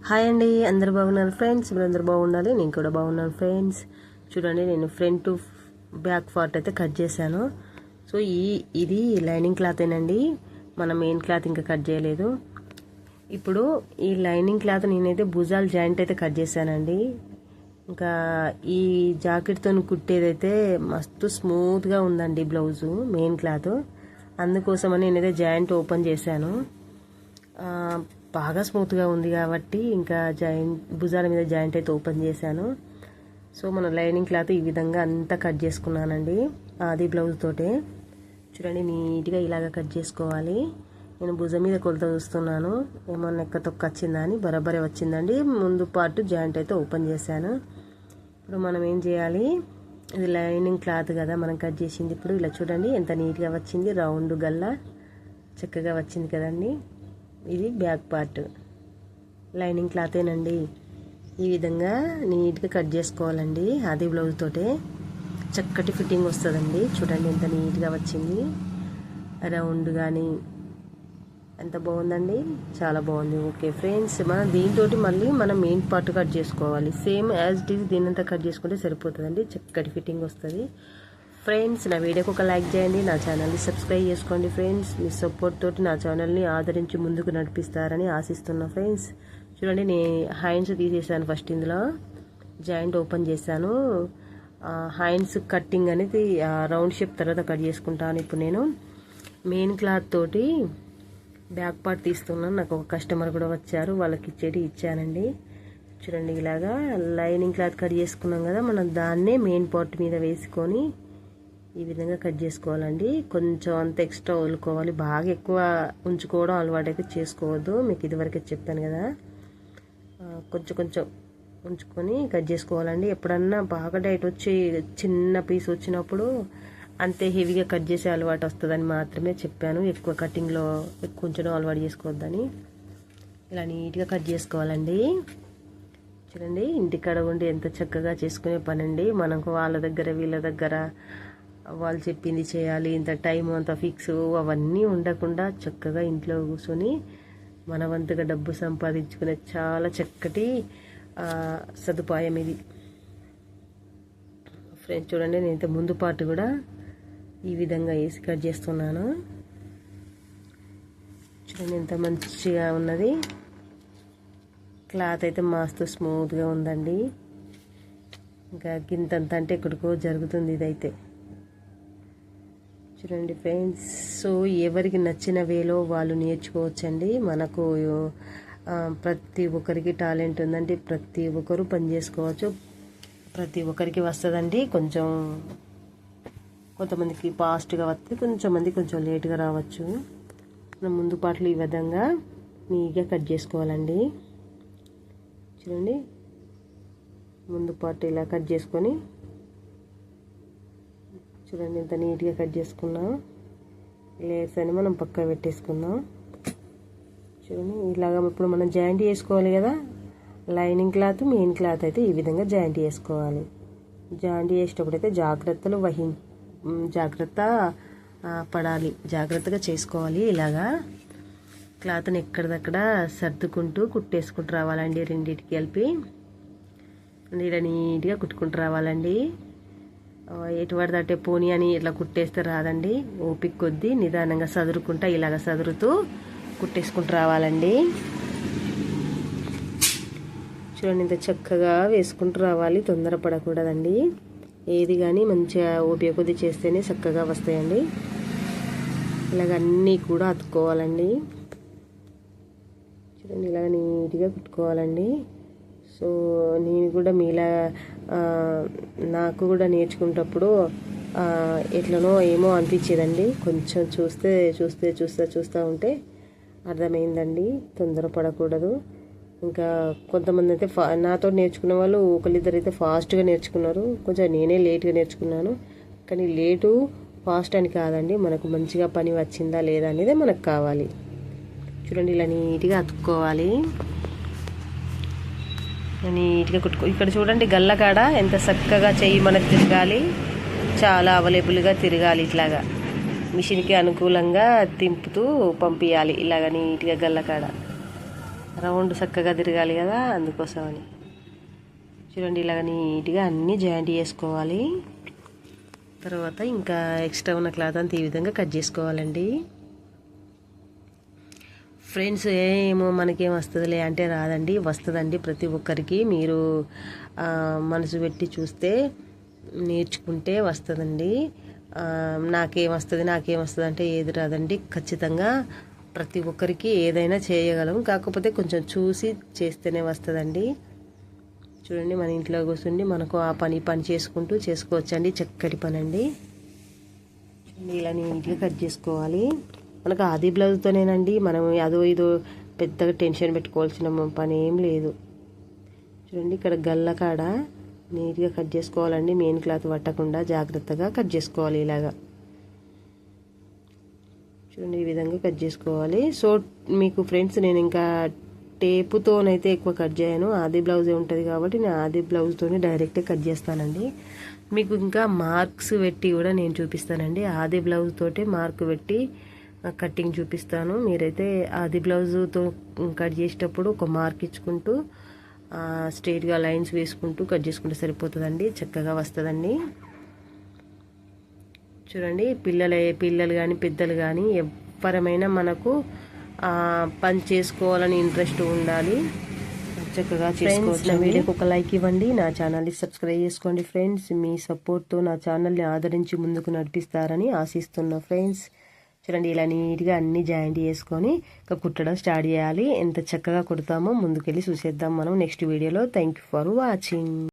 Hi అండి, అందరు బాగున్నారు ఫ్రెండ్స్. మీరు అందరు బాగుండాలి, నేను కూడా బాగున్నాను ఫ్రెండ్స్. చూడండి, నేను ఫ్రంట్ టు బ్యాక్ పార్ట్ అయితే కట్ చేశాను. సో ఇది లైనింగ్ క్లాత్ ఏనండి, మన మెయిన్ క్లాత్ ఇంకా కట్ చేయలేదు. ఇప్పుడు ఈ లైనింగ్ క్లాత్ నేనైతే భుజాలు జాయింట్ అయితే కట్ చేశానండి. ఇంకా ఈ జాకెట్తో కుట్టేదైతే మస్తు స్మూత్గా ఉందండి బ్లౌజు, మెయిన్ క్లాత్. అందుకోసమని నేనైతే జాయింట్ ఓపెన్ చేశాను. బాగా స్మూత్గా ఉంది కాబట్టి ఇంకా భుజాల మీద జాయింట్ అయితే ఓపెన్ చేశాను. సో మన లైనింగ్ క్లాత్ ఈ విధంగా అంతా కట్ చేసుకున్నానండి, అది బ్లౌజ్ తోటే. చూడండి, నీట్గా ఇలాగ కట్ చేసుకోవాలి. నేను భుజం మీద కొలత చూస్తున్నాను, ఏమన్నా ఎక్క తొక్క వచ్చిందా అని. బరాబరే వచ్చిందండి. ముందు పార్ట్ జాయింట్ అయితే ఓపెన్ చేశాను. ఇప్పుడు మనం ఏం చేయాలి, ఇది లైనింగ్ క్లాత్ కదా మనం కట్ చేసింది. ఇప్పుడు ఇలా చూడండి ఎంత నీట్గా వచ్చింది, రౌండ్ గల్లా చక్కగా వచ్చింది కదండి. ఇది బ్యాక్ పార్ట్ లైనింగ్ క్లాతేనండి. ఈ విధంగా నీట్గా కట్ చేసుకోవాలండి, అది బ్లౌజ్ తోటే చక్కటి ఫిట్టింగ్ వస్తుందండి. చూడండి ఎంత నీట్గా వచ్చింది, రౌండ్ కానీ ఎంత బాగుందండి, చాలా బాగుంది. ఓకే ఫ్రెండ్స్, మనం దీంతో మళ్ళీ మనం మెయిన్ పార్ట్ కట్ చేసుకోవాలి. సేమ్ యాజ్ ఇట్ ఈజ్ దీనంతా కట్ చేసుకుంటే సరిపోతుందండి, చక్కటి ఫిట్టింగ్ వస్తుంది. ఫ్రెండ్స్, నా వీడియోకి ఒక లైక్ చేయండి, నా ఛానల్ని సబ్స్క్రైబ్ చేసుకోండి ఫ్రెండ్స్. మీ సపోర్ట్ తోటి నా ఛానల్ని ఆదరించి ముందుకు నడిపిస్తారని ఆశిస్తున్నా ఫ్రెండ్స్. చూడండి, నేను హ్యాండ్స్ తీసేసాను. ఫస్ట్ ఇందులో జాయింట్ ఓపెన్ చేశాను. హ్యాండ్స్ కట్టింగ్ అనేది రౌండ్ షేప్ తర్వాత కట్ చేసుకుంటాను. ఇప్పుడు నేను మెయిన్ క్లాత్ తోటి బ్యాక్ పార్ట్ తీస్తున్నాను. నాకు ఒక కస్టమర్ కూడా వచ్చారు, వాళ్ళకి ఇచ్చానండి. చూడండి, ఇలాగా లైనింగ్ క్లాత్ కట్ చేసుకున్నాం కదా, మనం దాన్నే మెయిన్ పార్ట్ మీద వేసుకొని ఈ విధంగా కట్ చేసుకోవాలండి. కొంచెం అంత ఎక్స్ట్రా వదులుకోవాలి, బాగా ఎక్కువ ఉంచుకోవడం అలవాటు అయితే చేసుకోవద్దు. మీకు ఇదివరకే చెప్పాను కదా, కొంచెం కొంచెం ఉంచుకొని కట్ చేసుకోవాలండి. ఎప్పుడన్నా బాగా డైట్ వచ్చి చిన్న పీస్ వచ్చినప్పుడు అంతే హెవీగా కట్ చేసే అలవాటు వస్తుందని మాత్రమే చెప్పాను. ఎక్కువ కటింగ్లో ఎక్కువ ఉంచడం అలవాటు చేసుకోవద్దని. ఇలా నీట్గా కట్ చేసుకోవాలండి. చూడండి, ఇంటికాడ ఉండి ఎంత చక్కగా చేసుకునే పని అండి. మనకు వాళ్ళ దగ్గర వీళ్ళ దగ్గర వాళ్ళు చెప్పింది చేయాలి, ఇంత టైం అంత ఫిక్స్ అవన్నీ ఉండకుండా చక్కగా ఇంట్లో కూర్చొని మన వంతుగా డబ్బు సంపాదించుకునే చాలా చక్కటి సదుపాయం ఇది ఫ్రెండ్స్. చూడండి, నేను ఇంత ముందు పార్ట్ కూడా ఈ విధంగా వేసి కట్ చేస్తున్నాను. చూడండి ఎంత మంచిగా ఉన్నది, క్లాత్ అయితే మస్తు స్మూత్గా ఉందండి. ఇంకా గింతంత అంటే ఎక్కడికో జరుగుతుంది ఇదైతే. చూడండి ఫ్రెండ్స్, సో ఎవరికి నచ్చిన వేలో వాళ్ళు నేర్చుకోవచ్చండి. మనకు ప్రతి ఒక్కరికి టాలెంట్ ఉందండి, ప్రతి ఒక్కరు పని చేసుకోవచ్చు, ప్రతి ఒక్కరికి వస్తుందండి. కొంతమందికి ఫాస్ట్గా వస్తుంది, కొంచెం లేట్గా రావచ్చు. మనం ముందు పాటలు ఈ విధంగా నీట్గా కట్ చేసుకోవాలండి. చూడండి, ముందు పార్ట్ ఇలా కట్ చేసుకొని చూడండి ఎంత నీట్గా కట్ చేసుకున్నాం. లేయర్స్ అని మనం పక్క పెట్టేసుకుందాం. చూడండి, ఇలాగా ఇప్పుడు మనం జాయింట్ చేసుకోవాలి కదా, లైనింగ్ క్లాత్ మెయిన్ క్లాత్ అయితే ఈ విధంగా జాయింట్ చేసుకోవాలి. జాయింట్ చేసేటప్పుడు అయితే జాగ్రత్త పడాలి, జాగ్రత్తగా చేసుకోవాలి. ఇలాగా క్లాత్ని ఎక్కడిదక్కడ సర్దుకుంటూ కుట్టేసుకుంటూ రావాలండి, రెండింటికి కలిపి ఇలా నీట్గా కుట్టుకుంటూ రావాలండి. ఎటు పడితే పోనీ అని ఇట్లా కుట్టేస్తే రాదండి, ఓపిక కొద్దీ నిదానంగా సదురుకుంటా ఇలాగ సదురుతూ కుట్టేసుకుంటూ రావాలండి. చూడండి, ఇంత చక్కగా వేసుకుంటూ రావాలి, తొందరపడకూడదండి. ఏది కానీ మంచిగా ఓపిక కొద్దీ చేస్తేనే చక్కగా వస్తాయండి. ఇలాగ అన్నీ కూడా అతుక్కోవాలండి. చూడండి, ఇలాగ నీట్గా కుట్టుకోవాలండి. సో నేను కూడా మీలా నాకు కూడా నేర్చుకునేటప్పుడు ఎట్లనో ఏమో అనిపించేదండి. కొంచెం చూస్తూ ఉంటే అర్థమైందండి, తొందరపడకూడదు. ఇంకా కొంతమంది అయితే నాతో నేర్చుకున్న వాళ్ళు ఒకరిద్దరు అయితే ఫాస్ట్గా నేర్చుకున్నారు, కొంచెం నేనే లేట్గా నేర్చుకున్నాను. కానీ లేటు ఫాస్ట్ అని కాదండి, మనకు మంచిగా పని వచ్చిందా లేదా అనేది మనకు కావాలి. చూడండి, ఇలా నీట్గా అతుక్కోవాలి, నీట్గా ఇక్కడ చూడండి, గల్ల కాడ ఎంత చక్కగా చెయ్యి మనకు తిరగాలి, చాలా అవైలబుల్గా తిరగాలి. ఇట్లాగా మిషన్కి అనుకూలంగా తింపుతూ పంపించాలి, ఇలాగ నీట్గా గల్ల కాడ. రౌండ్ చక్కగా తిరగాలి కదా, అందుకోసమని. చూడండి ఇలాగ నీట్గా అన్నీ జాయింట్ చేసుకోవాలి. తర్వాత ఇంకా ఎక్స్ట్రా ఉన్న క్లాత్ అంతా ఈ విధంగా కట్ చేసుకోవాలండి. ఫ్రెండ్స్ ఏమో మనకేం వస్తుందిలే అంటే రాదండి, వస్తుందండి ప్రతి ఒక్కరికి. మీరు మనసు పెట్టి చూస్తే నేర్చుకుంటే వస్తుందండి. నాకేం వస్తుంది అంటే ఏది రాదండి. ఖచ్చితంగా ప్రతి ఒక్కరికి ఏదైనా చేయగలం, కాకపోతే కొంచెం చూసి చేస్తేనే వస్తుందండి. చూడండి మన ఇంట్లో కూర్చుండి మనకు ఆ పని చేసుకుంటూ చేసుకోవచ్చండి. చక్కటి పని అండి. ఇలా నీట్గా కట్ చేసుకోవాలి. మనకు ఆది బ్లౌజ్తోనేనండి, మనం అదో ఇదో పెద్దగా టెన్షన్ పెట్టుకోవాల్సిన పని ఏం లేదు. చూడండి ఇక్కడ గల్ల కాడ నీట్గా కట్ చేసుకోవాలండి. మెయిన్ క్లాత్ పట్టకుండా జాగ్రత్తగా కట్ చేసుకోవాలి ఇలాగా. చూడండి ఈ విధంగా కట్ చేసుకోవాలి. సో మీకు ఫ్రెండ్స్ నేను ఇంకా టేపుతోనైతే ఎక్కువ కట్ చేయను, ఆది బ్లౌజే ఉంటుంది కాబట్టి నేను ఆది బ్లౌజ్తోనే డైరెక్ట్గా కట్ చేస్తానండి. మీకు ఇంకా మార్క్స్ పెట్టి కూడా నేను చూపిస్తానండి. ఆది బ్లౌజ్ తోటి మార్క్ పెట్టి కటింగ్ చూపిస్తాను. మీరైతే ఆది బ్లౌజ్తో కట్ చేసేటప్పుడు ఒక మార్క్ ఇచ్చుకుంటూ స్ట్రైట్గా లైన్స్ వేసుకుంటూ కట్ చేసుకుంటే సరిపోతుందండి, చక్కగా వస్తుందండి. చూడండి పిల్లలు కానీ పెద్దలు కానీ ఎవరమైనా మనకు పని చేసుకోవాలని ఇంట్రెస్ట్ ఉండాలి, చక్కగా చేసుకోవచ్చు. నా వీడియోకి ఒక లైక్ ఇవ్వండి, నా ఛానల్ని సబ్స్క్రైబ్ చేసుకోండి ఫ్రెండ్స్. మీ సపోర్ట్తో నా ఛానల్ని ఆదరించి ముందుకు నడిపిస్తారని ఆశిస్తున్నా ఫ్రెండ్స్. చూడండి ఇలా నీట్గా అన్ని జాయింట్ చేసుకొని ఇంకా కుట్టడం స్టార్ట్ చేయాలి. ఎంత చక్కగా కుడతామో ముందుకెళ్ళి చూసేద్దాం మనం నెక్స్ట్ వీడియోలో. Thank you for watching.